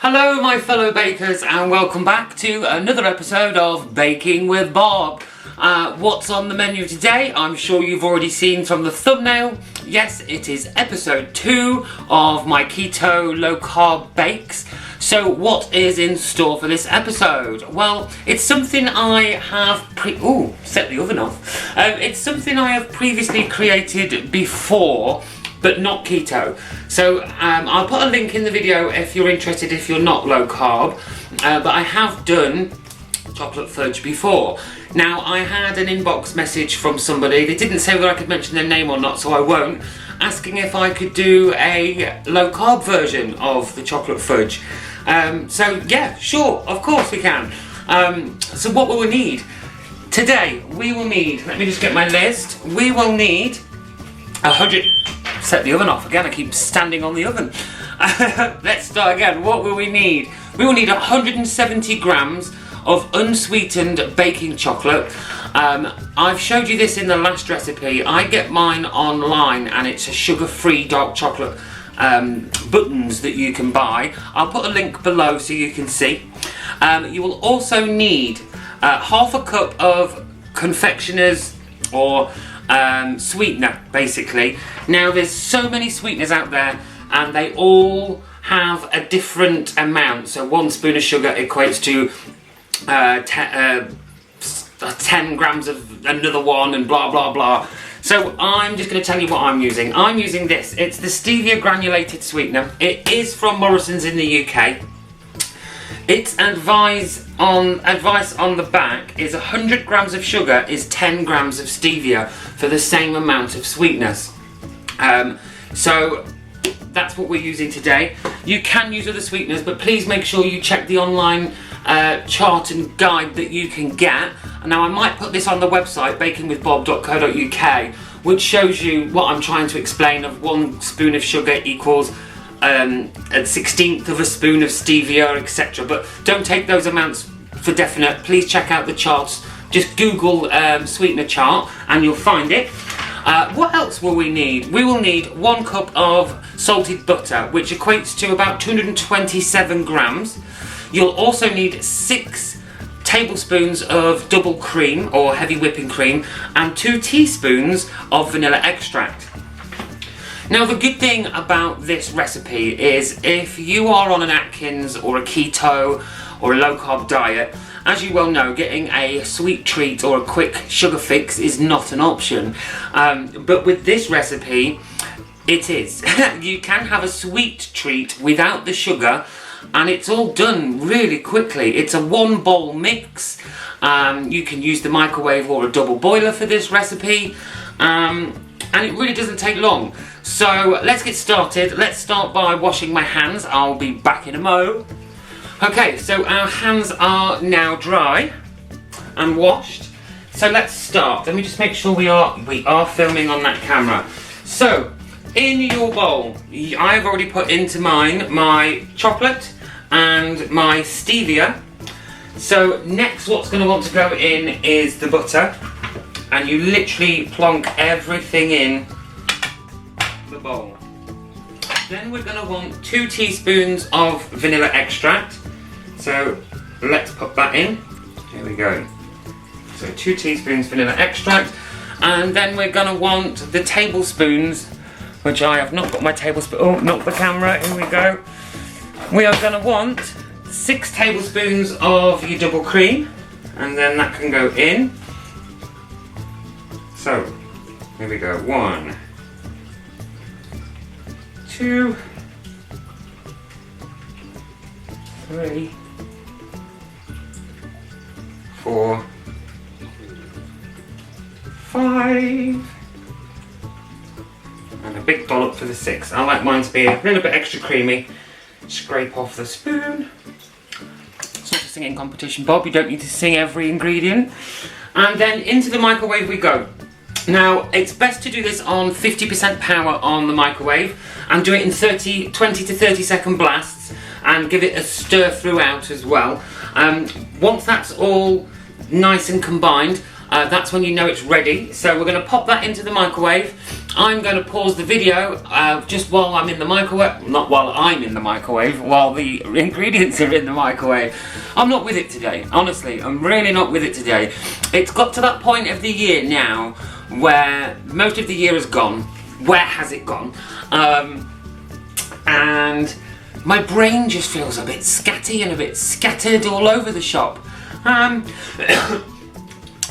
Hello my fellow bakers and welcome back to another episode of Baking with Bob. What's on the menu today? I'm sure you've already seen from the thumbnail. Yes, it is episode 2 of my keto low carb bakes. So what is in store for this episode? Well, it's something I have set the oven off. It's something I have previously created before, but not keto. So I'll put a link in the video if you're interested, if you're not low carb. But I have done chocolate fudge before. Now, I had an inbox message from somebody, they didn't say whether I could mention their name or not, so I won't, asking if I could do a low carb version of the chocolate fudge. So yeah, sure, of course we can. So what will we need? Today, we will need, let me just get my list, we will need 100, set the oven off again, I keep standing on the oven. Let's start again, what will we need? We will need 170 grams of unsweetened baking chocolate. I've showed you this in the last recipe. I get mine online and it's a sugar-free dark chocolate buttons that you can buy. I'll put a link below so you can see. You will also need half a cup of confectioner's or sweetener, basically. Now there's so many sweeteners out there and they all have a different amount. So 1 spoon of sugar equates to 10 grams of another one and blah blah blah. So I'm just going to tell you what I'm using. I'm using this. It's the Stevia granulated sweetener. It is from Morrison's in the UK. Its advice on the back is 100 grams of sugar is 10 grams of stevia for the same amount of sweetness. So that's what we're using today. You can use other sweeteners, but please make sure you check the online chart and guide that you can get. Now I might put this on the website bakingwithbob.co.uk, which shows you what I'm trying to explain of 1 spoon of sugar equals a 1/16 of a spoon of stevia, etc. But don't take those amounts for definite. Please check out the charts. Just Google sweetener chart and you'll find it. What else will we need? We will need 1 cup of salted butter, which equates to about 227 grams. You'll also need 6 tablespoons of double cream or heavy whipping cream and 2 teaspoons of vanilla extract. Now the good thing about this recipe is if you are on an Atkins or a keto or a low carb diet, as you well know, getting a sweet treat or a quick sugar fix is not an option. But with this recipe, it is. You can have a sweet treat without the sugar and it's all done really quickly. It's a 1 bowl mix. You can use the microwave or a double boiler for this recipe. And it really doesn't take long. So let's get started. Let's start by washing my hands. I'll be back in a mo. Okay, so our hands are now dry and washed. So let's start. Let me just make sure we are filming on that camera. So in your bowl, I've already put into mine my chocolate and my stevia. So next what's going to want to go in is the butter. And you literally plonk everything in the bowl. Then we're going to want 2 teaspoons of vanilla extract. So let's put that in. Here we go. So 2 teaspoons vanilla extract. And then we're going to want the tablespoons, which I have not got my tablespoon. Oh, not the camera. Here we go. We are going to want 6 tablespoons of your double cream. And then that can go in. So, here we go, 1, 2, 3, 4, 5, and a big dollop for the 6. I like mine to be a little bit extra creamy. Scrape off the spoon. It's not a singing competition, Bob, you don't need to sing every ingredient. And then into the microwave we go. Now, it's best to do this on 50% power on the microwave and do it in 20 to 30 second blasts and give it a stir throughout as well. Once that's all nice and combined, that's when you know it's ready. So we're going to pop that into the microwave I'm going to pause the video just while I'm in the microwave. Not while I'm in the microwave, while the ingredients are in the microwave. I'm not with it today, honestly. I'm really not with it today. It's got to that point of the year now where most of the year has gone. Where has it gone? And my brain just feels a bit scatty and a bit scattered all over the shop.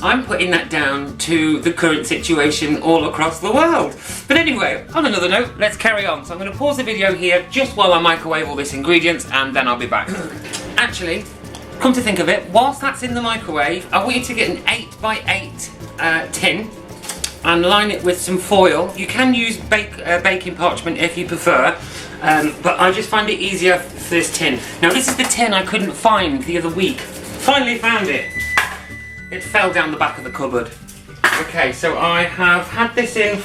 I'm putting that down to the current situation all across the world. But anyway, on another note, let's carry on. So I'm going to pause the video here just while I microwave all these ingredients, and then I'll be back. Actually, come to think of it, whilst that's in the microwave, I want you to get an 8x8 tin and line it with some foil. You can use baking parchment if you prefer, but I just find it easier for this tin. Now this is the tin I couldn't find the other week. Finally found it. It fell down the back of the cupboard. Okay, so I have had this in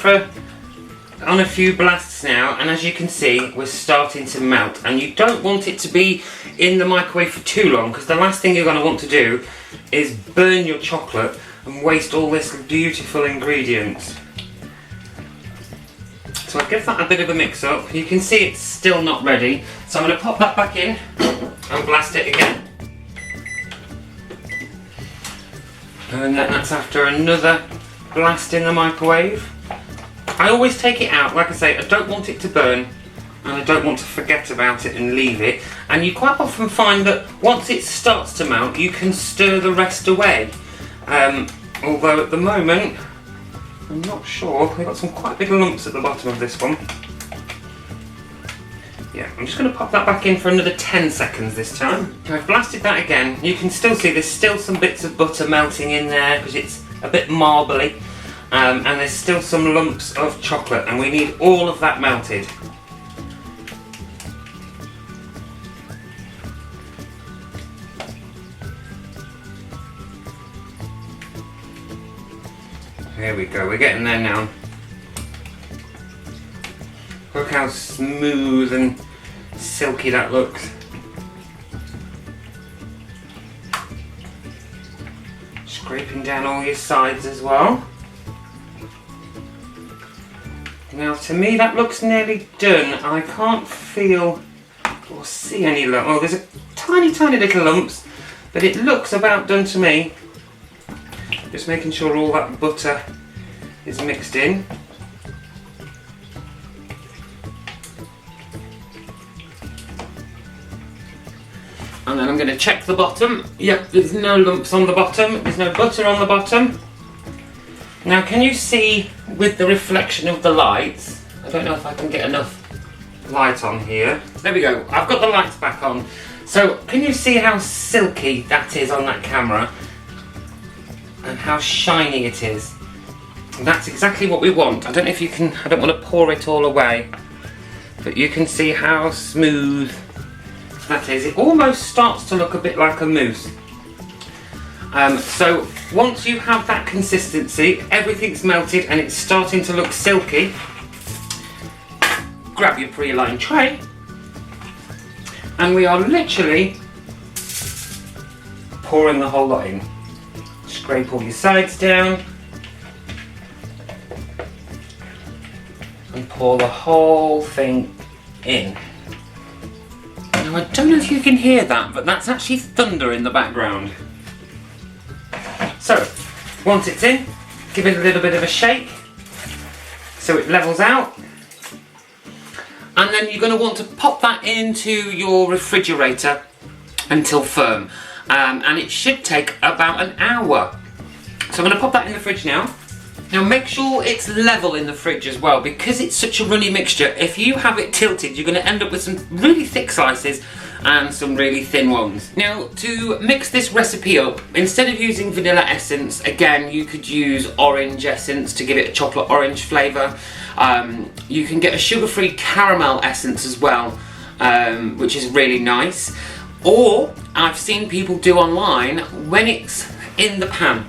on a few blasts now, and as you can see, we're starting to melt. And you don't want it to be in the microwave for too long, because the last thing you're going to want to do is burn your chocolate and waste all this beautiful ingredients. So I give that a bit of a mix up. You can see it's still not ready, so I'm going to pop that back in and blast it again. And then that's after another blast in the microwave. I always take it out, like I say, I don't want it to burn, and I don't want to forget about it and leave it. And you quite often find that once it starts to melt, you can stir the rest away. Although at the moment, I'm not sure, we've got some quite big lumps at the bottom of this one. Yeah, I'm just going to pop that back in for another 10 seconds this time. I've blasted that again. You can still see there's still some bits of butter melting in there because it's a bit marbly. And there's still some lumps of chocolate, and we need all of that melted. Here we go, we're getting there now. Look how smooth and silky that looks. Scraping down all your sides as well. Now to me that looks nearly done. I can't feel or see any lumps. Oh, there's a tiny little lumps, but it looks about done to me. Just making sure all that butter is mixed in. And then I'm going to check the bottom. Yep, there's no lumps on the bottom. There's no butter on the bottom. Now can you see with the reflection of the lights, I don't know if I can get enough light on here. There we go, I've got the lights back on. So can you see how silky that is on that camera? And how shiny it is. And that's exactly what we want. I don't know if you can, I don't want to pour it all away, but you can see how smooth that is. It almost starts to look a bit like a mousse. So once you have that consistency, everything's melted and it's starting to look silky, grab your pre-aligned tray, and we are literally pouring the whole lot in. Scrape all your sides down and pour the whole thing in. Now I don't know if you can hear that, but that's actually thunder in the background. So, once it's in, give it a little bit of a shake so it levels out. And then you're going to want to pop that into your refrigerator until firm. And it should take about an hour. So I'm going to pop that in the fridge now. Now make sure it's level in the fridge as well, because it's such a runny mixture. If you have it tilted, you're going to end up with some really thick slices and some really thin ones. Now to mix this recipe up, instead of using vanilla essence, again you could use orange essence to give it a chocolate orange flavour. You can get a sugar-free caramel essence as well, which is really nice. Or I've seen people do online, when it's in the pan,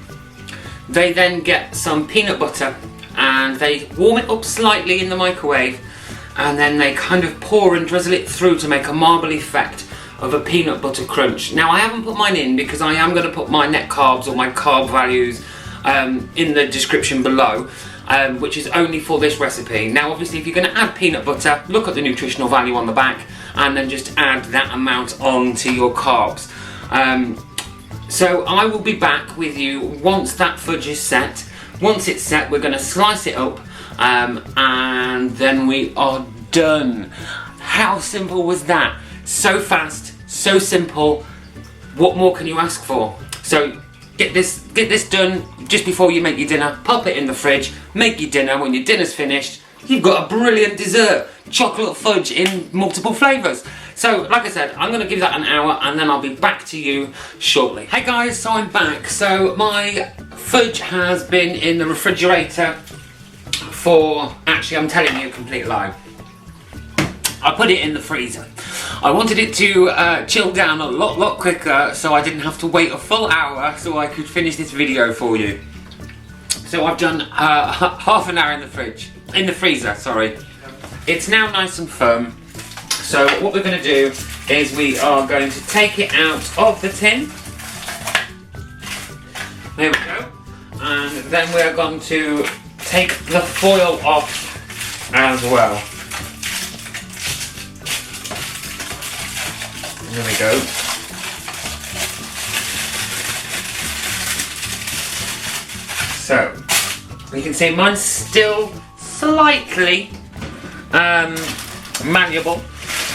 they then get some peanut butter and they warm it up slightly in the microwave, and then they kind of pour and drizzle it through to make a marbly effect of a peanut butter crunch. Now I haven't put mine in because I am going to put my net carbs or my carb values in the description below. which is only for this recipe. Now obviously if you're going to add peanut butter, look at the nutritional value on the back and then just add that amount on to your carbs. So I will be back with you once that fudge is set. Once it's set, we're going to slice it up and then we are done. How simple was that? So fast, so simple. What more can you ask for? So get this done just before you make your dinner. Pop it in the fridge, make your dinner. When your dinner's finished, you've got a brilliant dessert. Chocolate fudge in multiple flavours. So, like I said, I'm going to give that an hour and then I'll be back to you shortly. Hey guys, so I'm back. So my fudge has been in the refrigerator for, actually I'm telling you a complete lie. I put it in the freezer. I wanted it to chill down a lot quicker so I didn't have to wait a full hour so I could finish this video for you. So I've done half an hour in the freezer, sorry. It's now nice and firm. So what we're going to do is we are going to take it out of the tin. There we go. And then we're going to take the foil off as well. There we go. So, you can see mine's still slightly malleable,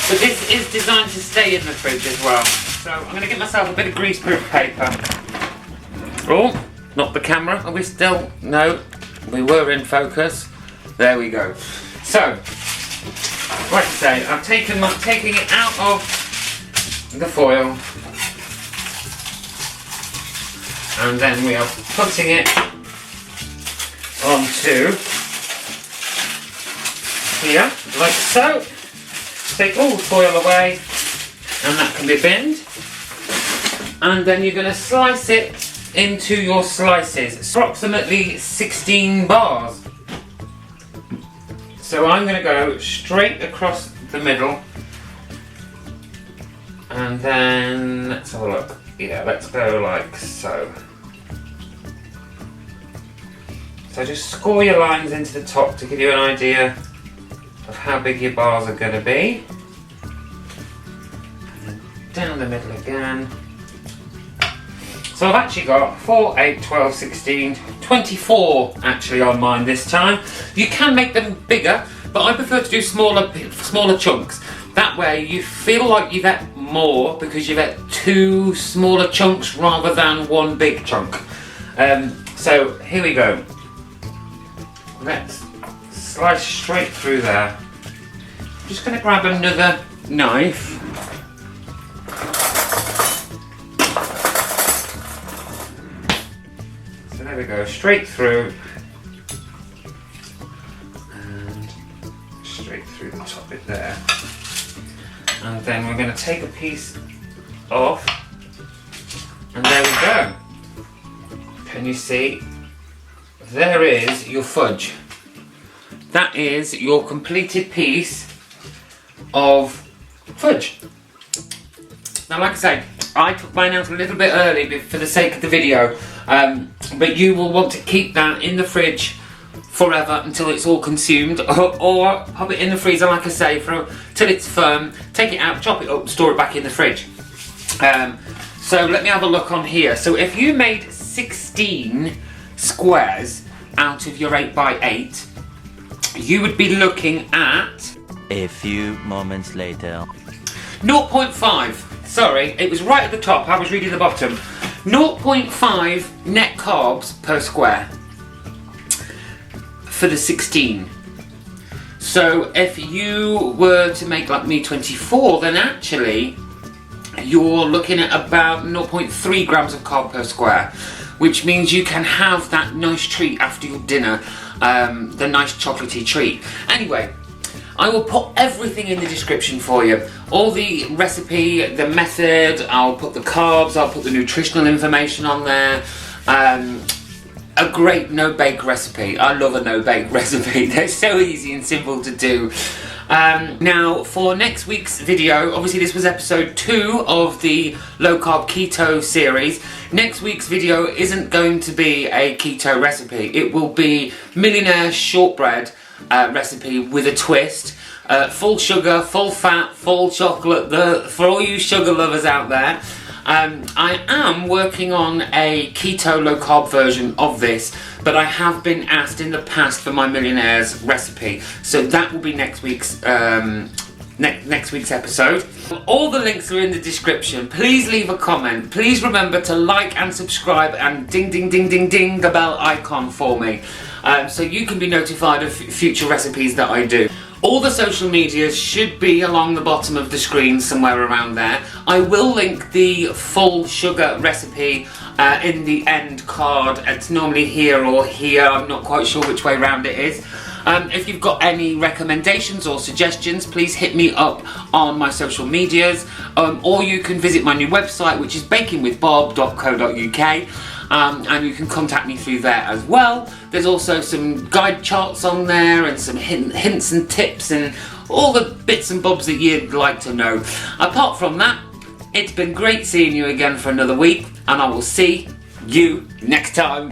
but this is designed to stay in the fridge as well. So I'm going to get myself a bit of greaseproof paper. Oh, not the camera. Are we still? No, we were in focus. There we go. So, like I say, I'm taking it out of the foil, and then we are putting it onto here, like so. Take all the foil away, and that can be binned. And then you're going to slice it into your slices. It's approximately 16 bars. So I'm going to go straight across the middle. And then, let's have a look. Yeah, let's go like so. So just score your lines into the top to give you an idea of how big your bars are going to be. And then down the middle again. So I've actually got 4, 8, 12, 16, 24 actually on mine this time. You can make them bigger, but I prefer to do smaller chunks. That way you feel like you've ate more because you've ate 2 smaller chunks rather than 1 big chunk. So here we go. Let's slice straight through there. I'm just going to grab another knife. So there we go, straight through. And straight through the top bit there. And then we're going to take a piece off, and there we go. Can you see? There is your fudge. That is your completed piece of fudge. Now, like I say, I took mine out a little bit early for the sake of the video, but you will want to keep that in the fridge forever until it's all consumed, or pop it in the freezer, like I say, till it's firm. Take it out, chop it up, store it back in the fridge. So let me have a look on here. So if you made 16 squares out of your 8x8, you would be looking at a few moments later. 0.5. Sorry, it was right at the top. I was reading the bottom. 0.5 net carbs per square for the 16. So if you were to make like me 24, then actually you're looking at about 0.3 grams of carb per square, which means you can have that nice treat after your dinner, the nice chocolatey treat. Anyway, I will put everything in the description for you. All the recipe, the method, I'll put the carbs, I'll put the nutritional information on there. A great no-bake recipe. I love a no-bake recipe. They're so easy and simple to do. Now, for next week's video, obviously this was episode 2 of the low carb keto series. Next week's video isn't going to be a keto recipe. It will be millionaire shortbread recipe with a twist. Full sugar, full fat, full chocolate, for all you sugar lovers out there. I am working on a keto low carb version of this, but I have been asked in the past for my millionaire's recipe, so that will be next week's next week's episode. All the links are in the description. Please leave a comment. Please remember to like and subscribe and ding ding ding ding ding the bell icon for me, so you can be notified of future recipes that I do. All the social medias should be along the bottom of the screen, somewhere around there. I will link the full sugar recipe in the end card. It's normally here or here, I'm not quite sure which way round it is. If you've got any recommendations or suggestions, please hit me up on my social medias, or you can visit my new website, which is bakingwithbob.co.uk. And you can contact me through there as well. There's also some guide charts on there and some hints and tips and all the bits and bobs that you'd like to know. Apart from that, it's been great seeing you again for another week, and I will see you next time.